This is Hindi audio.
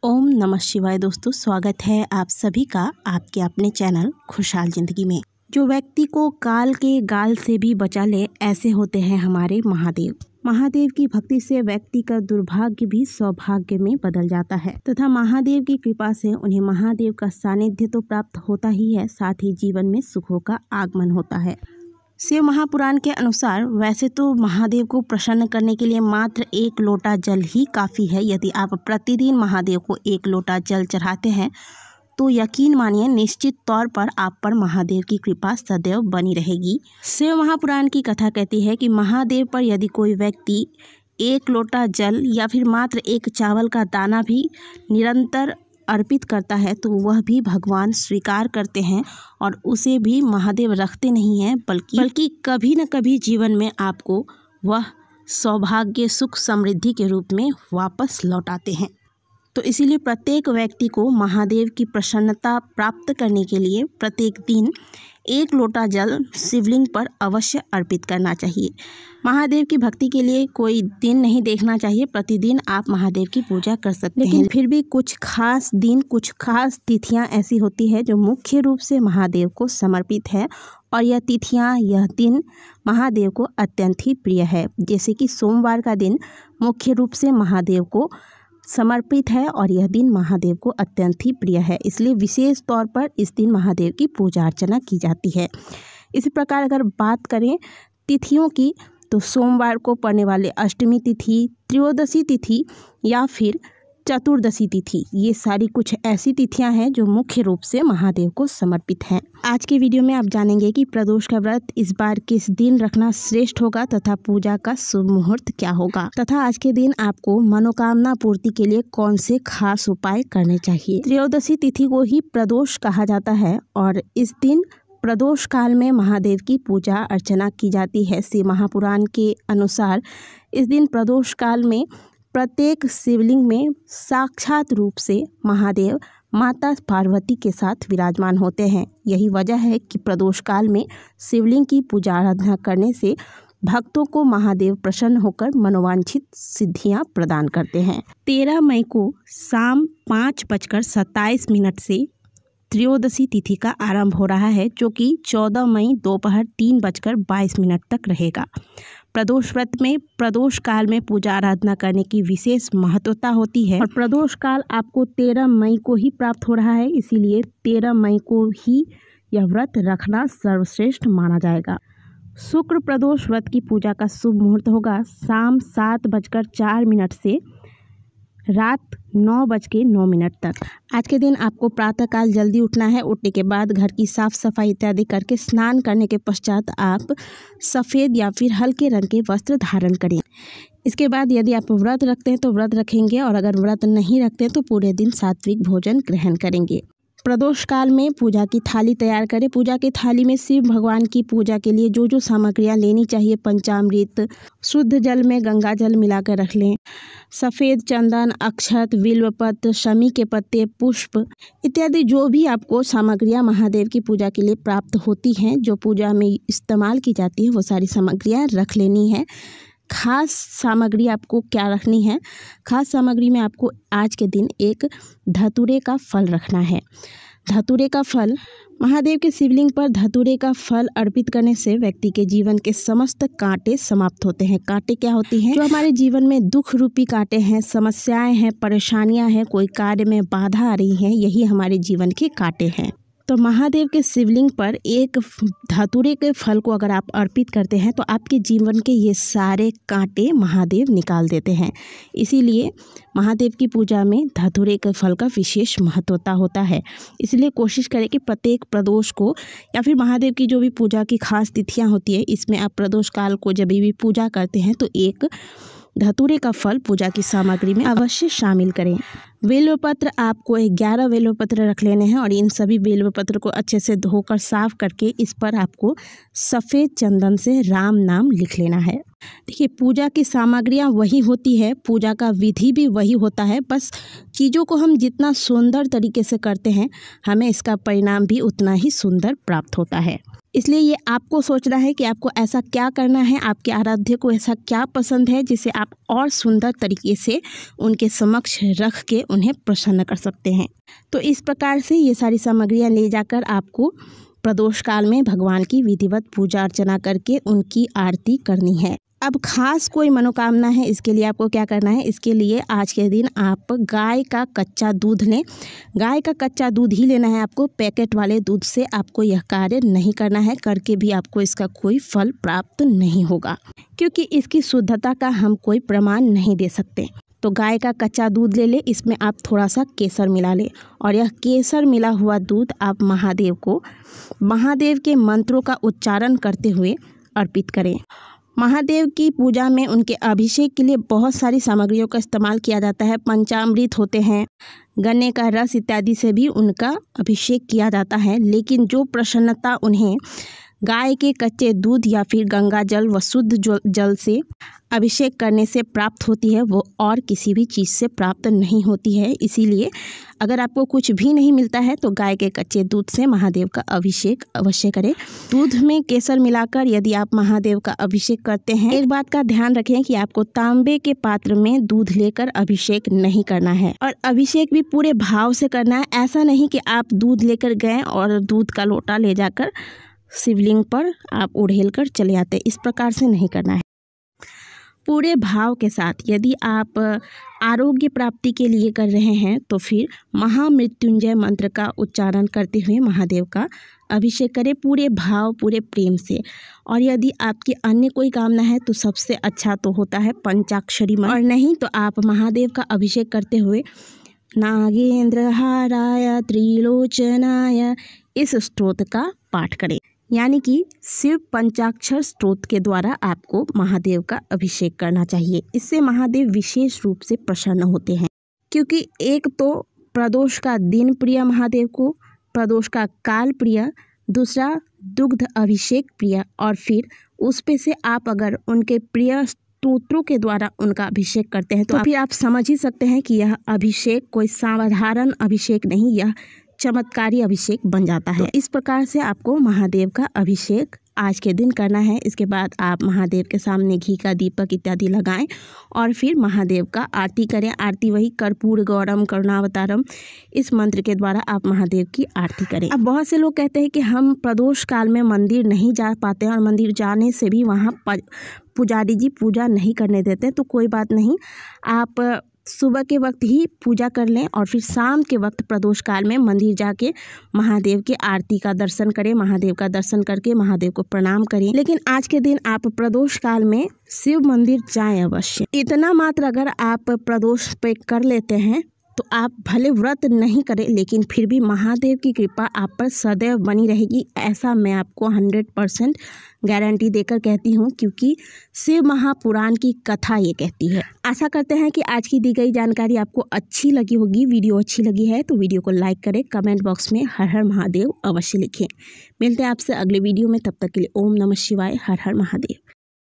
ओम नमः शिवाय। दोस्तों, स्वागत है आप सभी का आपके अपने चैनल खुशहाल ज़िंदगी में। जो व्यक्ति को काल के गाल से भी बचा ले, ऐसे होते हैं हमारे महादेव। महादेव की भक्ति से व्यक्ति का दुर्भाग्य भी सौभाग्य में बदल जाता है तथा महादेव की कृपा से उन्हें महादेव का सानिध्य तो प्राप्त होता ही है, साथ ही जीवन में सुखों का आगमन होता है। शिव महापुराण के अनुसार वैसे तो महादेव को प्रसन्न करने के लिए मात्र 1 लोटा जल ही काफ़ी है। यदि आप प्रतिदिन महादेव को 1 लोटा जल चढ़ाते हैं तो यकीन मानिए निश्चित तौर पर आप पर महादेव की कृपा सदैव बनी रहेगी। शिव महापुराण की कथा कहती है कि महादेव पर यदि कोई व्यक्ति 1 लोटा जल या फिर मात्र 1 चावल का दाना भी निरंतर अर्पित करता है तो वह भी भगवान स्वीकार करते हैं और उसे भी महादेव रखते नहीं हैं, बल्कि कभी न कभी जीवन में आपको वह सौभाग्य, सुख, समृद्धि के रूप में वापस लौटाते हैं। तो इसीलिए प्रत्येक व्यक्ति को महादेव की प्रसन्नता प्राप्त करने के लिए प्रत्येक दिन 1 लोटा जल शिवलिंग पर अवश्य अर्पित करना चाहिए। महादेव की भक्ति के लिए कोई दिन नहीं देखना चाहिए, प्रतिदिन आप महादेव की पूजा कर सकते हैं। लेकिन फिर भी कुछ खास दिन, कुछ खास तिथियां ऐसी होती है जो मुख्य रूप से महादेव को समर्पित है और यह तिथियां, यह दिन महादेव को अत्यंत ही प्रिय है। जैसे कि सोमवार का दिन मुख्य रूप से महादेव को समर्पित है और यह दिन महादेव को अत्यंत ही प्रिय है, इसलिए विशेष तौर पर इस दिन महादेव की पूजा अर्चना की जाती है। इसी प्रकार अगर बात करें तिथियों की तो सोमवार को पड़ने वाले अष्टमी तिथि, त्रयोदशी तिथि या फिर चतुर्दशी तिथि, ये सारी कुछ ऐसी तिथियां हैं जो मुख्य रूप से महादेव को समर्पित हैं। आज के वीडियो में आप जानेंगे कि प्रदोष का व्रत इस बार किस दिन रखना श्रेष्ठ होगा तथा पूजा का शुभ मुहूर्त क्या होगा तथा आज के दिन आपको मनोकामना पूर्ति के लिए कौन से खास उपाय करने चाहिए। त्रयोदशी तिथि को ही प्रदोष कहा जाता है और इस दिन प्रदोष काल में महादेव की पूजा अर्चना की जाती है। शिव महापुराण के अनुसार इस दिन प्रदोष काल में प्रत्येक शिवलिंग में साक्षात रूप से महादेव माता पार्वती के साथ विराजमान होते हैं। यही वजह है कि प्रदोष काल में शिवलिंग की पूजा आराधना करने से भक्तों को महादेव प्रसन्न होकर मनोवांछित सिद्धियां प्रदान करते हैं। 13 मई को शाम 5:27 से त्रयोदशी तिथि का आरंभ हो रहा है, जो कि 14 मई दोपहर 3:22 तक रहेगा। प्रदोष व्रत में प्रदोष काल में पूजा आराधना करने की विशेष महत्वता होती है और प्रदोष काल आपको 13 मई को ही प्राप्त हो रहा है, इसीलिए 13 मई को ही यह व्रत रखना सर्वश्रेष्ठ माना जाएगा। शुक्र प्रदोष व्रत की पूजा का शुभ मुहूर्त होगा शाम 7:04 से रात 9:09 तक। आज के दिन आपको प्रातःकाल जल्दी उठना है। उठने के बाद घर की साफ सफाई इत्यादि करके स्नान करने के पश्चात आप सफ़ेद या फिर हल्के रंग के वस्त्र धारण करें। इसके बाद यदि आप व्रत रखते हैं तो व्रत रखेंगे और अगर व्रत नहीं रखते हैं तो पूरे दिन सात्विक भोजन ग्रहण करेंगे। प्रदोष काल में पूजा की थाली तैयार करें। पूजा की थाली में शिव भगवान की पूजा के लिए जो जो सामग्रियां लेनी चाहिए, पंचामृत, शुद्ध जल में गंगा जल मिलाकर रख लें, सफ़ेद चंदन, अक्षत, बिल्वपत्र, शमी के पत्ते, पुष्प इत्यादि जो भी आपको सामग्रियां महादेव की पूजा के लिए प्राप्त होती हैं, जो पूजा में इस्तेमाल की जाती है, वो सारी सामग्रियां रख लेनी है। खास सामग्री आपको क्या रखनी है? खास सामग्री में आपको आज के दिन एक धतूरे का फल रखना है। धतूरे का फल, महादेव के शिवलिंग पर धतूरे का फल अर्पित करने से व्यक्ति के जीवन के समस्त कांटे समाप्त होते हैं। कांटे क्या होती हैं? जो हमारे जीवन में दुख रूपी कांटे हैं, समस्याएं हैं, परेशानियां हैं, कोई कार्य में बाधा आ रही हैं, यही हमारे जीवन के कांटे हैं। तो महादेव के शिवलिंग पर एक धतूरे के फल को अगर आप अर्पित करते हैं तो आपके जीवन के ये सारे कांटे महादेव निकाल देते हैं। इसीलिए महादेव की पूजा में धतूरे के फल का विशेष महत्वता होता है। इसलिए कोशिश करें कि प्रत्येक प्रदोष को या फिर महादेव की जो भी पूजा की खास तिथियां होती है, इसमें आप प्रदोष काल को जब भी पूजा करते हैं तो एक धतूरे का फल पूजा की सामग्री में अवश्य शामिल करें। बेलपत्र आपको 11 बेलपत्र रख लेने हैं और इन सभी बेलपत्र को अच्छे से धोकर साफ करके इस पर आपको सफ़ेद चंदन से राम नाम लिख लेना है। देखिए, पूजा की सामग्रियां वही होती है, पूजा का विधि भी वही होता है, बस चीज़ों को हम जितना सुंदर तरीके से करते हैं हमें इसका परिणाम भी उतना ही सुंदर प्राप्त होता है। इसलिए ये आपको सोचना है कि आपको ऐसा क्या करना है, आपके आराध्य को ऐसा क्या पसंद है जिसे आप और सुंदर तरीके से उनके समक्ष रख के उन्हें प्रसन्न कर सकते हैं। तो इस प्रकार से ये सारी सामग्रियाँ ले जाकर आपको प्रदोष काल में भगवान की विधिवत पूजा अर्चना करके उनकी आरती करनी है। अब खास कोई मनोकामना है, इसके लिए आपको क्या करना है, इसके लिए आज के दिन आप गाय का कच्चा दूध लें। गाय का कच्चा दूध ही लेना है आपको, पैकेट वाले दूध से आपको यह कार्य नहीं करना है, करके भी आपको इसका कोई फल प्राप्त नहीं होगा, क्योंकि इसकी शुद्धता का हम कोई प्रमाण नहीं दे सकते। तो गाय का कच्चा दूध ले ले, इसमें आप थोड़ा सा केसर मिला ले और यह केसर मिला हुआ दूध आप महादेव को महादेव के मंत्रों का उच्चारण करते हुए अर्पित करें। महादेव की पूजा में उनके अभिषेक के लिए बहुत सारी सामग्रियों का इस्तेमाल किया जाता है। पंचामृत होते हैं, गन्ने का रस इत्यादि से भी उनका अभिषेक किया जाता है, लेकिन जो प्रसन्नता उन्हें गाय के कच्चे दूध या फिर गंगा जल व शुद्ध जल से अभिषेक करने से प्राप्त होती है, वो और किसी भी चीज़ से प्राप्त नहीं होती है। इसीलिए अगर आपको कुछ भी नहीं मिलता है तो गाय के कच्चे दूध से महादेव का अभिषेक अवश्य करें। दूध में केसर मिलाकर यदि आप महादेव का अभिषेक करते हैं, एक बात का ध्यान रखें कि आपको तांबे के पात्र में दूध लेकर अभिषेक नहीं करना है और अभिषेक भी पूरे भाव से करना है। ऐसा नहीं कि आप दूध लेकर गए और दूध का लोटा ले जाकर शिवलिंग पर आप उड़ेल कर चले आते, इस प्रकार से नहीं करना है। पूरे भाव के साथ यदि आप आरोग्य प्राप्ति के लिए कर रहे हैं तो फिर महामृत्युंजय मंत्र का उच्चारण करते हुए महादेव का अभिषेक करें, पूरे भाव पूरे प्रेम से। और यदि आपकी अन्य कोई कामना है तो सबसे अच्छा तो होता है पंचाक्षरी मंत्र, और नहीं तो आप महादेव का अभिषेक करते हुए नागेंद्र हाराय त्रिलोचनाय इस स्तोत्र का पाठ करें। यानी कि शिव पंचाक्षर स्तोत्र के द्वारा आपको महादेव का अभिषेक करना चाहिए। इससे महादेव विशेष रूप से प्रसन्न होते हैं, क्योंकि एक तो प्रदोष का दिन प्रिय महादेव को, प्रदोष का काल प्रिय, दूसरा दुग्ध अभिषेक प्रिय, और फिर उस पे से आप अगर उनके प्रिय स्तोत्रों के द्वारा उनका अभिषेक करते हैं तो फिर आप समझ ही सकते हैं कि यह अभिषेक कोई साधारण अभिषेक नहीं, यह चमत्कारी अभिषेक बन जाता है। तो इस प्रकार से आपको महादेव का अभिषेक आज के दिन करना है। इसके बाद आप महादेव के सामने घी का दीपक इत्यादि लगाएं और फिर महादेव का आरती करें। आरती वही कर्पूर गौरम करुणावतारम इस मंत्र के द्वारा आप महादेव की आरती करें। अब बहुत से लोग कहते हैं कि हम प्रदोष काल में मंदिर नहीं जा पाते और मंदिर जाने से भी वहाँ पुजारी जी पूजा नहीं करने देते, तो कोई बात नहीं, आप सुबह के वक्त ही पूजा कर लें और फिर शाम के वक्त प्रदोष काल में मंदिर जाके महादेव की आरती का दर्शन करें। महादेव का दर्शन करके महादेव को प्रणाम करें। लेकिन आज के दिन आप प्रदोष काल में शिव मंदिर जाएं अवश्य। इतना मात्र अगर आप प्रदोष पे कर लेते हैं तो आप भले व्रत नहीं करें, लेकिन फिर भी महादेव की कृपा आप पर सदैव बनी रहेगी, ऐसा मैं आपको 100% गारंटी देकर कहती हूँ, क्योंकि शिव महापुराण की कथा ये कहती है। आशा करते हैं कि आज की दी गई जानकारी आपको अच्छी लगी होगी। वीडियो अच्छी लगी है तो वीडियो को लाइक करें, कमेंट बॉक्स में हर हर महादेव अवश्य लिखें। मिलते हैं आपसे अगले वीडियो में, तब तक के लिए ओम नमः शिवाय, हर हर महादेव।